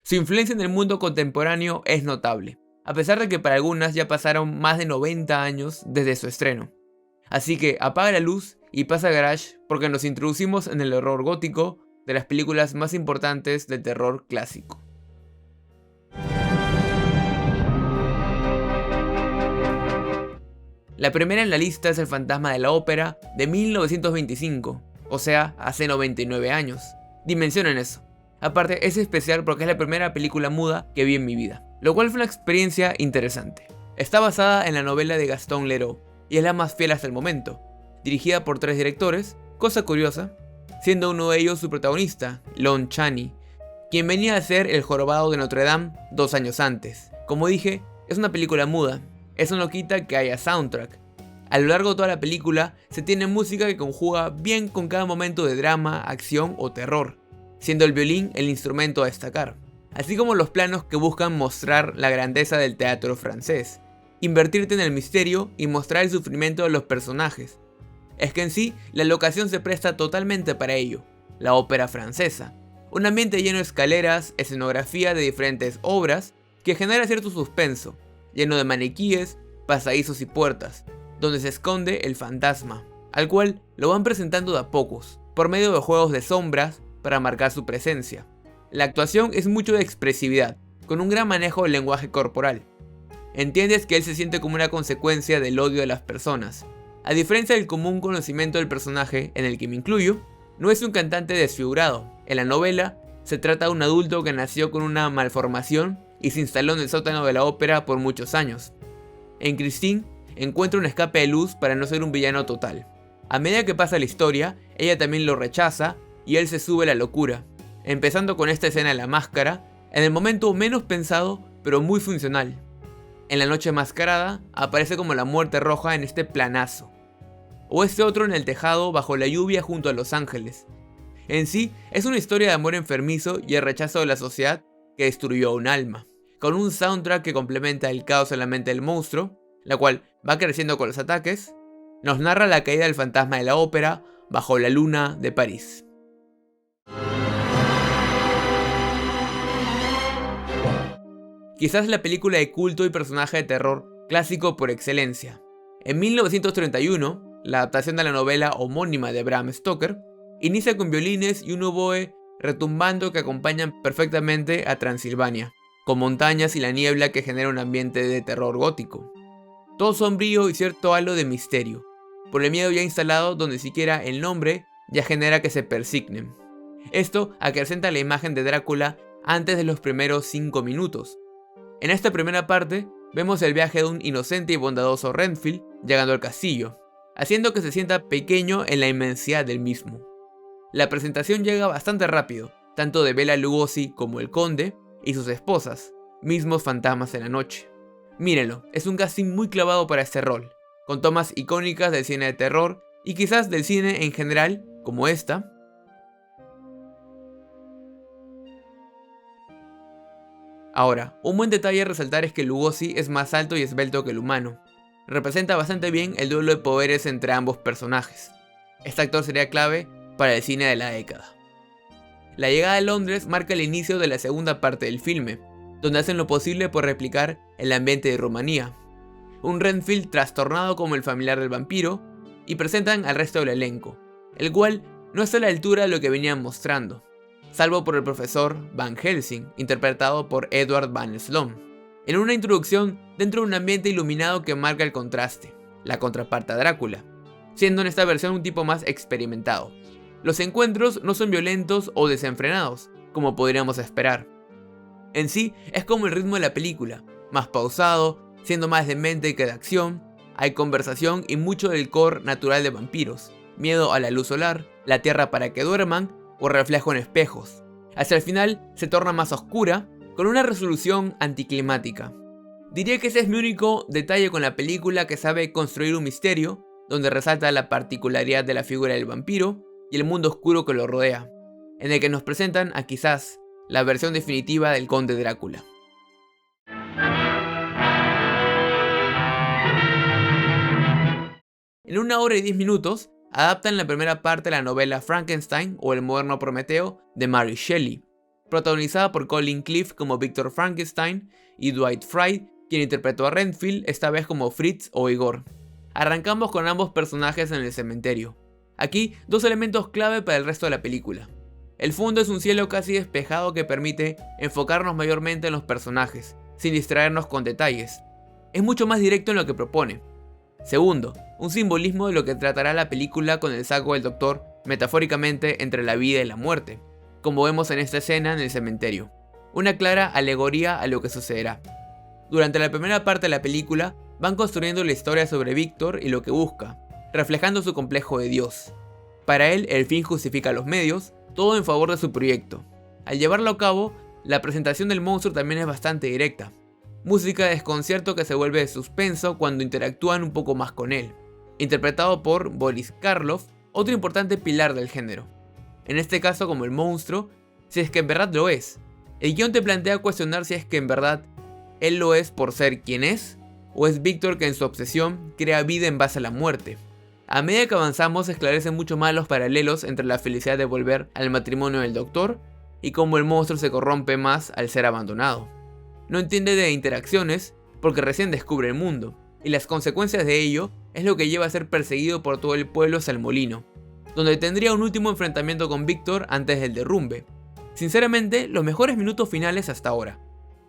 Su influencia en el mundo contemporáneo es notable, a pesar de que para algunas ya pasaron más de 90 años desde su estreno. Así que apaga la luz y pasa a Garage porque nos introducimos en el horror gótico de las películas más importantes del terror clásico. La primera en la lista es El fantasma de la ópera de 1925, o sea, hace 99 años. Dimensionen eso. Aparte, es especial porque es la primera película muda que vi en mi vida, lo cual fue una experiencia interesante. Está basada en la novela de Gaston Leroux y es la más fiel hasta el momento, dirigida por 3 directores, cosa curiosa, siendo uno de ellos su protagonista, Lon Chaney, quien venía a ser el jorobado de Notre Dame 2 años antes. Como dije, es una película muda, eso no quita que haya soundtrack. A lo largo de toda la película se tiene música que conjuga bien con cada momento de drama, acción o terror, siendo el violín el instrumento a destacar, así como los planos que buscan mostrar la grandeza del teatro francés, invertirte en el misterio y mostrar el sufrimiento de los personajes. Es que en sí, la locación se presta totalmente para ello, la ópera francesa, un ambiente lleno de escaleras, escenografía de diferentes obras que genera cierto suspenso, lleno de maniquíes, pasadizos y puertas, donde se esconde el fantasma, al cual lo van presentando de a pocos, por medio de juegos de sombras para marcar su presencia. La actuación es mucho de expresividad, con un gran manejo del lenguaje corporal. Entiendes que él se siente como una consecuencia del odio de las personas. A diferencia del común conocimiento del personaje, en el que me incluyo, no es un cantante desfigurado. En la novela, se trata de un adulto que nació con una malformación y se instaló en el sótano de la ópera por muchos años. En Christine, encuentra un escape de luz para no ser un villano total. A medida que pasa la historia, ella también lo rechaza y él se sube a la locura, empezando con esta escena de la máscara, en el momento menos pensado pero muy funcional. En la noche mascarada aparece como la muerte roja en este planazo, o este otro en el tejado bajo la lluvia junto a Los Ángeles. En sí, es una historia de amor enfermizo y el rechazo de la sociedad que destruyó un alma, con un soundtrack que complementa el caos en la mente del monstruo, la cual va creciendo con los ataques, nos narra la caída del fantasma de la ópera bajo la luna de París. Quizás la película de culto y personaje de terror clásico por excelencia. En 1931, la adaptación de la novela homónima de Bram Stoker inicia con violines y un oboe retumbando que acompañan perfectamente a Transilvania, con montañas y la niebla que genera un ambiente de terror gótico. Todo sombrío y cierto halo de misterio, por el miedo ya instalado donde siquiera el nombre ya genera que se persignen. Esto acrecenta la imagen de Drácula antes de los primeros 5 minutos. En esta primera parte, vemos el viaje de un inocente y bondadoso Renfield llegando al castillo, haciendo que se sienta pequeño en la inmensidad del mismo. La presentación llega bastante rápido, tanto de Bela Lugosi como el conde y sus esposas, mismos fantasmas en la noche. Mírenlo, es un casting muy clavado para este rol, con tomas icónicas del cine de terror y quizás del cine en general, como esta. Ahora, un buen detalle a resaltar es que Lugosi es más alto y esbelto que el humano. Representa bastante bien el duelo de poderes entre ambos personajes. Este actor sería clave para el cine de la década. La llegada a Londres marca el inicio de la segunda parte del filme, donde hacen lo posible por replicar el ambiente de Rumanía. Un Renfield trastornado como el familiar del vampiro, y presentan al resto del elenco, el cual no está a la altura de lo que venían mostrando, salvo por el profesor Van Helsing, interpretado por Edward Van Sloan, en una introducción dentro de un ambiente iluminado que marca el contraste, la contraparte a Drácula, siendo en esta versión un tipo más experimentado. Los encuentros no son violentos o desenfrenados, como podríamos esperar. En sí, es como el ritmo de la película, más pausado, siendo más de mente que de acción. Hay conversación y mucho del core natural de vampiros, miedo a la luz solar, la tierra para que duerman o reflejo en espejos. Hacia el final se torna más oscura, con una resolución anticlimática. Diría que ese es mi único detalle con la película, que sabe construir un misterio, donde resalta la particularidad de la figura del vampiro y el mundo oscuro que lo rodea, en el que nos presentan a quizás la versión definitiva del Conde Drácula. En 1 hora y 10 minutos, adaptan la primera parte de la novela Frankenstein o El moderno Prometeo de Mary Shelley. protagonizada por Colin Cliff como Victor Frankenstein y Dwight Frye, quien interpretó a Renfield, esta vez como Fritz o Igor. Arrancamos con ambos personajes en el cementerio. Aquí, dos elementos clave para el resto de la película. El fondo es un cielo casi despejado que permite enfocarnos mayormente en los personajes, sin distraernos con detalles. Es mucho más directo en lo que propone. Segundo, un simbolismo de lo que tratará la película con el saco del doctor metafóricamente entre la vida y la muerte, como vemos en esta escena en el cementerio. Una clara alegoría a lo que sucederá. Durante la primera parte de la película, van construyendo la historia sobre Víctor y lo que busca, reflejando su complejo de Dios. Para él, el fin justifica los medios, todo en favor de su proyecto. Al llevarlo a cabo, la presentación del monstruo también es bastante directa. Música de desconcierto que se vuelve de suspenso cuando interactúan un poco más con él. Interpretado por Boris Karloff, otro importante pilar del género. En este caso como el monstruo, si es que en verdad lo es. El guión te plantea cuestionar si es que en verdad él lo es por ser quien es, o es Víctor que en su obsesión crea vida en base a la muerte. A medida que avanzamos se esclarecen mucho más los paralelos entre la felicidad de volver al matrimonio del doctor y cómo el monstruo se corrompe más al ser abandonado. No entiende de interacciones porque recién descubre el mundo, y las consecuencias de ello es lo que lleva a ser perseguido por todo el pueblo hacia el molino, donde tendría un último enfrentamiento con Víctor antes del derrumbe. Sinceramente, los mejores minutos finales hasta ahora.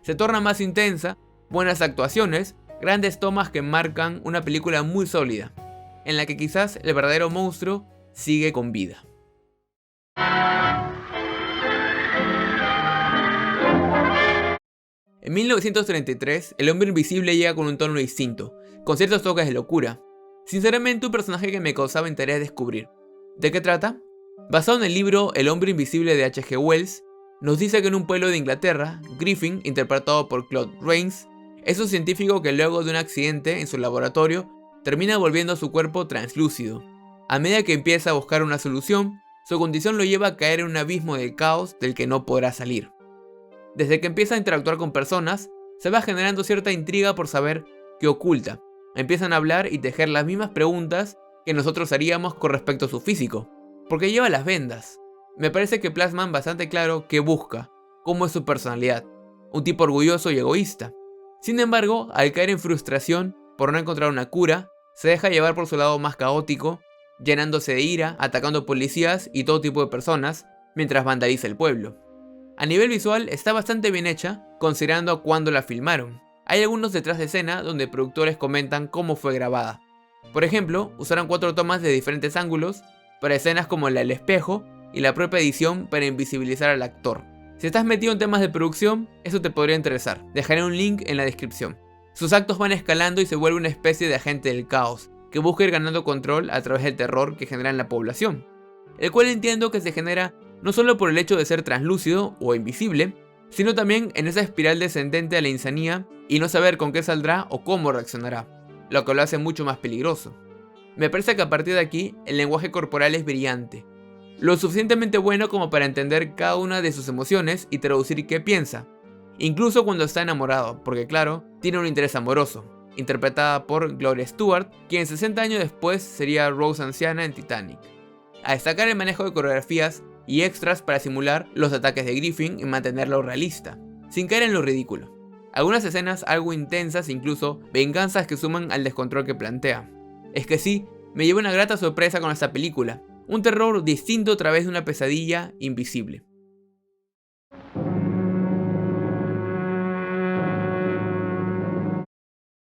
Se torna más intensa, buenas actuaciones, grandes tomas que marcan una película muy sólida, en la que quizás el verdadero monstruo sigue con vida. En 1933, El hombre invisible llega con un tono distinto, con ciertos toques de locura. Sinceramente, un personaje que me causaba interés descubrir. ¿De qué trata? Basado en el libro El hombre invisible de H.G. Wells, nos dice que en un pueblo de Inglaterra, Griffin, interpretado por Claude Rains, es un científico que luego de un accidente en su laboratorio termina volviendo su cuerpo translúcido. A medida que empieza a buscar una solución, su condición lo lleva a caer en un abismo del caos del que no podrá salir. Desde que empieza a interactuar con personas, se va generando cierta intriga por saber qué oculta. Empiezan a hablar y tejer las mismas preguntas que nosotros haríamos con respecto a su físico. ¿Por qué lleva las vendas? Me parece que plasman bastante claro qué busca, cómo es su personalidad. Un tipo orgulloso y egoísta. Sin embargo, al caer en frustración por no encontrar una cura, se deja llevar por su lado más caótico, llenándose de ira, atacando policías y todo tipo de personas, mientras vandaliza el pueblo. A nivel visual está bastante bien hecha, considerando cuándo la filmaron. Hay algunos detrás de escena donde productores comentan cómo fue grabada. Por ejemplo, usaron 4 tomas de diferentes ángulos para escenas como la del espejo y la propia edición para invisibilizar al actor. Si estás metido en temas de producción, eso te podría interesar. Dejaré un link en la descripción. Sus actos van escalando y se vuelve una especie de agente del caos, que busca ir ganando control a través del terror que genera en la población. El cual entiendo que se genera no solo por el hecho de ser translúcido o invisible, sino también en esa espiral descendente a la insanía y no saber con qué saldrá o cómo reaccionará, lo que lo hace mucho más peligroso. Me parece que a partir de aquí el lenguaje corporal es brillante, lo suficientemente bueno como para entender cada una de sus emociones y traducir qué piensa, incluso cuando está enamorado, porque claro, tiene un interés amoroso, interpretada por Gloria Stewart, quien 60 años después sería Rose anciana en Titanic. A destacar el manejo de coreografías y extras para simular los ataques de Griffin y mantenerlo realista, sin caer en lo ridículo. Algunas escenas algo intensas, incluso venganzas que suman al descontrol que plantea. Es que sí, me llevé una grata sorpresa con esta película, un terror distinto a través de una pesadilla invisible.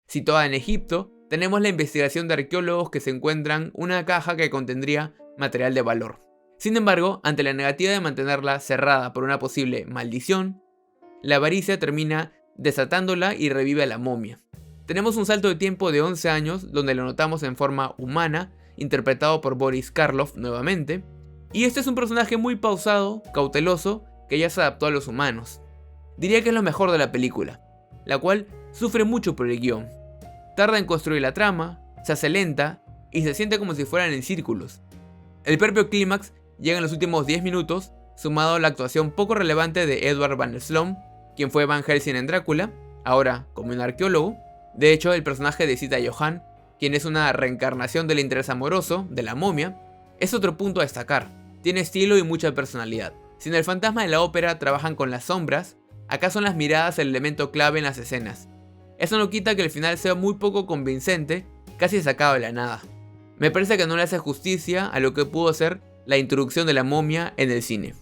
Situada en Egipto, tenemos la investigación de arqueólogos que se encuentran una caja que contendría material de valor. Sin embargo, ante la negativa de mantenerla cerrada por una posible maldición, la avaricia termina desatándola y revive a la momia. Tenemos un salto de tiempo de 11 años donde lo notamos en forma humana, interpretado por Boris Karloff nuevamente, y este es un personaje muy pausado, cauteloso, que ya se adaptó a los humanos. Diría que es lo mejor de la película, la cual sufre mucho por el guión. Tarda en construir la trama, se hace lenta y se siente como si fueran en círculos. El propio clímax llega en los últimos 10 minutos, sumado a la actuación poco relevante de Edward Van Sloan, quien fue Van Helsing en Drácula, ahora como un arqueólogo. De hecho, el personaje de Zita Johann, quien es una reencarnación del interés amoroso de la momia, es otro punto a destacar. Tiene estilo y mucha personalidad. Si en el fantasma de la ópera trabajan con las sombras, acá son las miradas el elemento clave en las escenas. Eso no quita que el final sea muy poco convincente, casi sacado de la nada. Me parece que no le hace justicia a lo que pudo ser la introducción de la momia en el cine.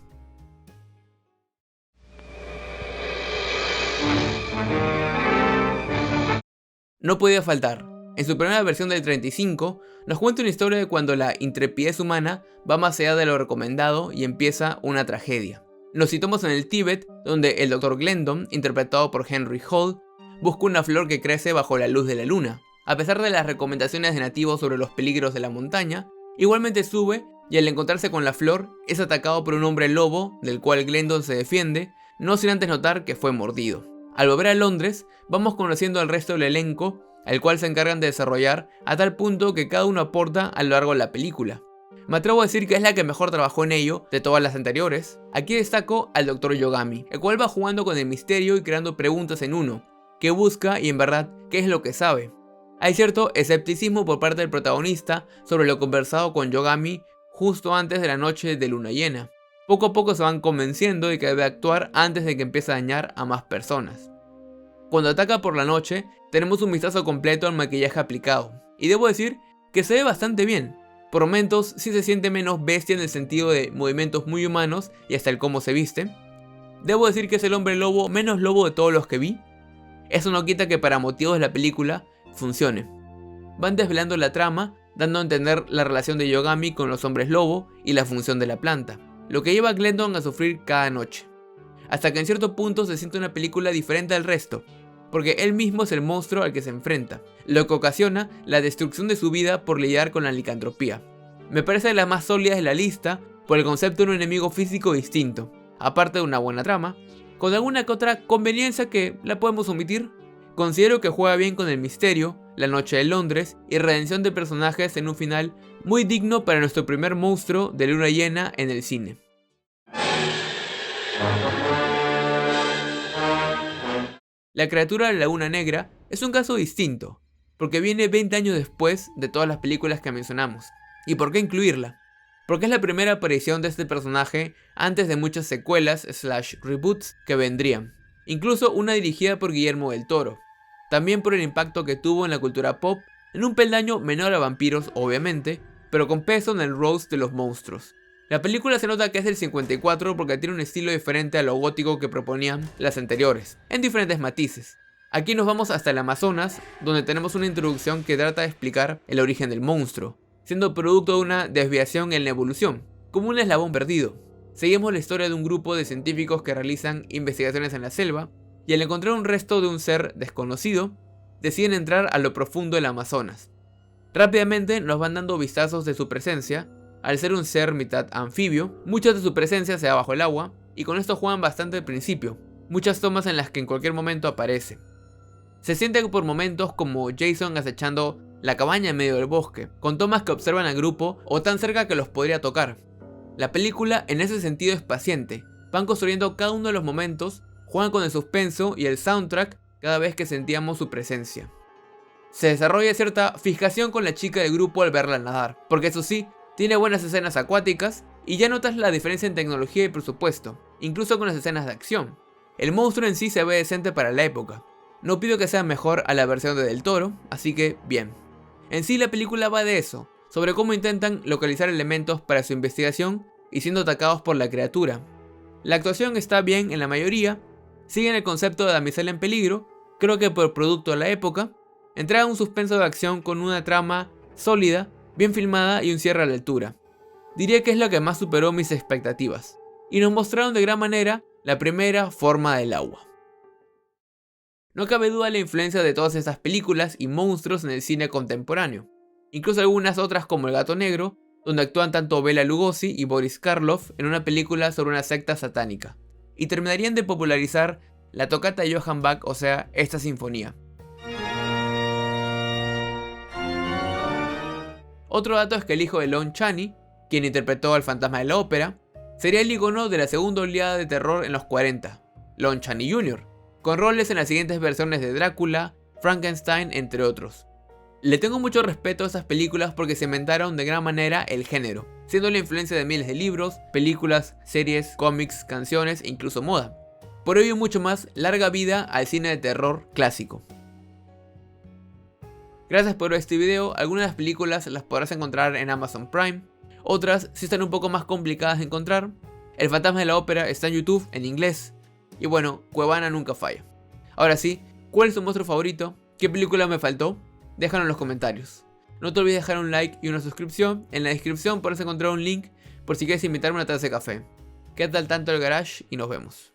No podía faltar. En su primera versión del 35, nos cuenta una historia de cuando la intrepidez humana va más allá de lo recomendado y empieza una tragedia. Nos situamos en el Tíbet, donde el Dr. Glendon, interpretado por Henry Hall, busca una flor que crece bajo la luz de la luna. A pesar de las recomendaciones de nativos sobre los peligros de la montaña, igualmente sube y al encontrarse con la flor es atacado por un hombre lobo, del cual Glendon se defiende, no sin antes notar que fue mordido. Al volver a Londres, vamos conociendo al resto del elenco, al cual se encargan de desarrollar a tal punto que cada uno aporta a lo largo de la película. Me atrevo a decir que es la que mejor trabajó en ello de todas las anteriores. Aquí destaco al Dr. Yogami, el cual va jugando con el misterio y creando preguntas en uno, qué busca y en verdad qué es lo que sabe. Hay cierto escepticismo por parte del protagonista sobre lo conversado con Yogami justo antes de la noche de luna llena. Poco a poco se van convenciendo de que debe actuar antes de que empiece a dañar a más personas. Cuando ataca por la noche, tenemos un vistazo completo al maquillaje aplicado, y debo decir que se ve bastante bien. Por momentos sí se siente menos bestia en el sentido de movimientos muy humanos y hasta el cómo se viste. Debo decir que es el hombre lobo menos lobo de todos los que vi. Eso no quita que para motivos de la película funcione. Van desvelando la trama, dando a entender la relación de Yogami con los hombres lobo y la función de la planta, lo que lleva a Glendon a sufrir cada noche. Hasta que en cierto punto se siente una película diferente al resto, porque él mismo es el monstruo al que se enfrenta, lo que ocasiona la destrucción de su vida por lidiar con la licantropía. Me parece de las más sólidas de la lista por el concepto de un enemigo físico distinto, aparte de una buena trama, con alguna que otra conveniencia que la podemos omitir. Considero que juega bien con el misterio, la noche de Londres y redención de personajes en un final muy digno para nuestro primer monstruo de luna llena en el cine. La criatura de la Laguna Negra es un caso distinto, porque viene 20 años después de todas las películas que mencionamos. ¿Y por qué incluirla? Porque es la primera aparición de este personaje antes de muchas secuelas / reboots que vendrían, incluso una dirigida por Guillermo del Toro. También por el impacto que tuvo en la cultura pop, en un peldaño menor a Vampiros obviamente, pero con peso en el roast de los monstruos. La película se nota que es del 54 porque tiene un estilo diferente a lo gótico que proponían las anteriores, en diferentes matices. Aquí nos vamos hasta el Amazonas, donde tenemos una introducción que trata de explicar el origen del monstruo, siendo producto de una desviación en la evolución, como un eslabón perdido. Seguimos la historia de un grupo de científicos que realizan investigaciones en la selva, y al encontrar un resto de un ser desconocido, deciden entrar a lo profundo del Amazonas. Rápidamente nos van dando vistazos de su presencia. Al ser un ser mitad anfibio, mucha de su presencia se da bajo el agua, y con esto juegan bastante al principio, muchas tomas en las que en cualquier momento aparece. Se siente por momentos como Jason acechando la cabaña en medio del bosque, con tomas que observan al grupo o tan cerca que los podría tocar. La película en ese sentido es paciente, van construyendo cada uno de los momentos, juegan con el suspenso y el soundtrack cada vez que sentíamos su presencia. Se desarrolla cierta fijación con la chica del grupo al verla nadar, porque eso sí, tiene buenas escenas acuáticas y ya notas la diferencia en tecnología y presupuesto, incluso con las escenas de acción. El monstruo en sí se ve decente para la época. No pido que sea mejor a la versión de Del Toro, así que bien. En sí la película va de eso, sobre cómo intentan localizar elementos para su investigación y siendo atacados por la criatura. La actuación está bien en la mayoría, siguen el concepto de damisela en peligro, creo que por producto de la época, entregan un suspenso de acción con una trama sólida, bien filmada y un cierre a la altura. Diría que es lo que más superó mis expectativas, y nos mostraron de gran manera la primera forma del agua. No cabe duda de la influencia de todas estas películas y monstruos en el cine contemporáneo, incluso algunas otras como El Gato Negro, donde actúan tanto Bela Lugosi y Boris Karloff en una película sobre una secta satánica, y terminarían de popularizar la tocata de Johann Bach, o sea, esta sinfonía. Otro dato es que el hijo de Lon Chaney, quien interpretó al fantasma de la ópera, sería el icono de la segunda oleada de terror en los 40, Lon Chaney Jr., con roles en las siguientes versiones de Drácula, Frankenstein, entre otros. Le tengo mucho respeto a estas películas porque cementaron de gran manera el género, siendo la influencia de miles de libros, películas, series, cómics, canciones e incluso moda. Por ello y mucho más, larga vida al cine de terror clásico. Gracias por ver este video. Algunas de las películas las podrás encontrar en Amazon Prime, otras sí están un poco más complicadas de encontrar. El fantasma de la ópera está en YouTube en inglés, y bueno, Cuevana nunca falla. Ahora sí, ¿cuál es tu monstruo favorito? ¿Qué película me faltó? Déjalo en los comentarios. No te olvides dejar un like y una suscripción. En la descripción podrás encontrar un link por si quieres invitarme a una taza de café. Quédate al tanto del garage y nos vemos.